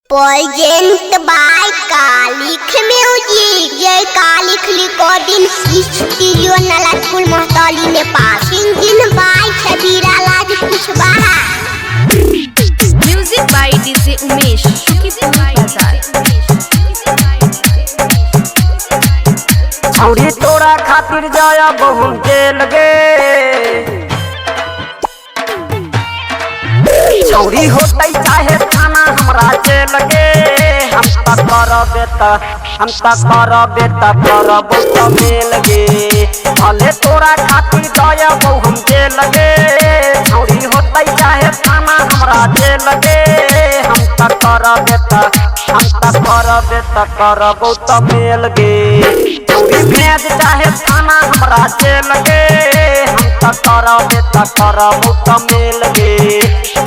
Present by कालिक music. जय Kalik recording studio Nalatpur Mahatauli Nepal. Singing by Chhabira Laj Kushwaha. Music by DJ Umesh छौरी तोरा खातिर जाया बहु जेल गे। छौरी होतै चाहे थाना हमरा जेल गे। हम त करबे त करबो त मेल गे। भले तोरा खातिर जाया बहु जेल गे। छौरी होतै चाहे थाना हमरा जेल गे। हम त करबे त करबो त मेल गे। छौरी भेज चाहे थाना हमरा जेल गे। हम त करबे त मेल गे।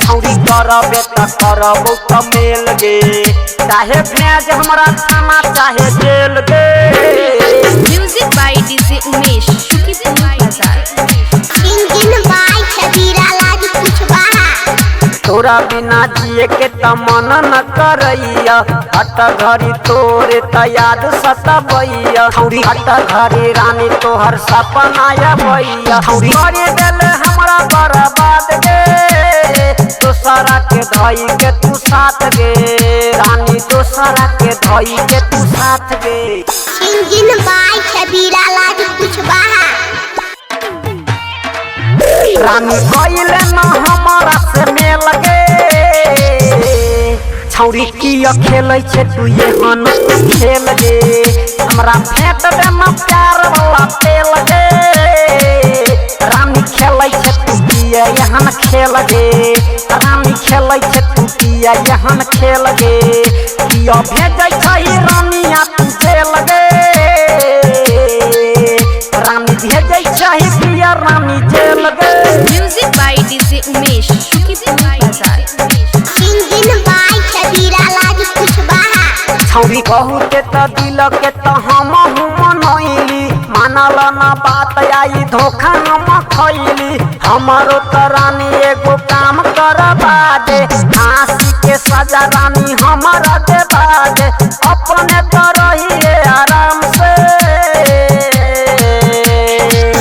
छौरी करबे त मेल गे। चाहे भेज हमरा थाना चाहे जेल गे। Music by DJ Umesh singing by Chhabira Laj Kushwaha. तोरा बिना जिए के त मन न करैया। हट घड़ी तोरे त याद सताबैया। छौरी हट घड़ी रानी तोहर सपना आबैया। छौरी करे देले हमरा बर्बाद गे। दोसरा के धई के तू साथ गे। रानी दोसरा के धई के तू साथ गे। Singing by Chhabira Laj Kushwaha. रानी कइले न हमरा से मेल गे। छौरी किया खेलै छे तू एहन खेल गे। हमरा फेंट दे न प्यार वाला तेल गे। रानी खेलै छे तू किया एहन खेल गे। रानी खेलै छे तू किया एहन खेल गे। किया भेजै छै रानी आ तू जेल गे। रानी भेजै छै किया रानी जेल गे। Music by DJ Umesh singing by Chhabira Laj Kushwaha. छौरी कहू के त दिल के त हम मनैली। मानल न बात आई धोखा हम खैली। हमारो त रानी एगो काम करबा दे। फांसी के सजा रानी हमरा देबा दे। अपने त रहिए आराम से।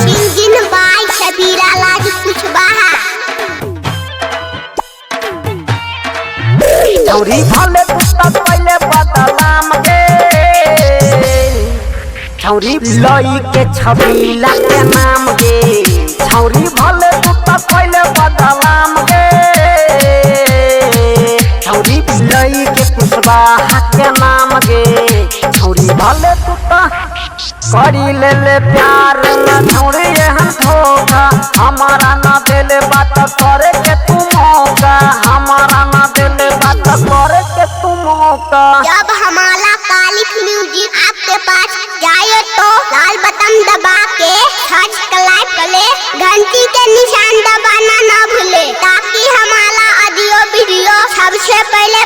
Singing by Chhabira Laj Kushwaha. छौरी भले पुस्तक पहले बदलाम गे। छौरी लई के छबीला के नाम गे। छौरी भले पुस्तक पहले बदलाम गे। छौरी लई के कुशवाहा के नाम गे। छौरी भले पुस्तक करी ले प्यार न। छौरी एहन धोखा हमारा न देले बात करे के तू मौका। हमारा न देले बात करे के तू मौका। जब हमारा कालिक म्यूजिक आपके पास जाए तो लाल बटन दबा के सब्सक्राइब करे। घंटी के निशान दबाना ना भूले ताकि हमारा ऑडियो वीडियो सबसे पहले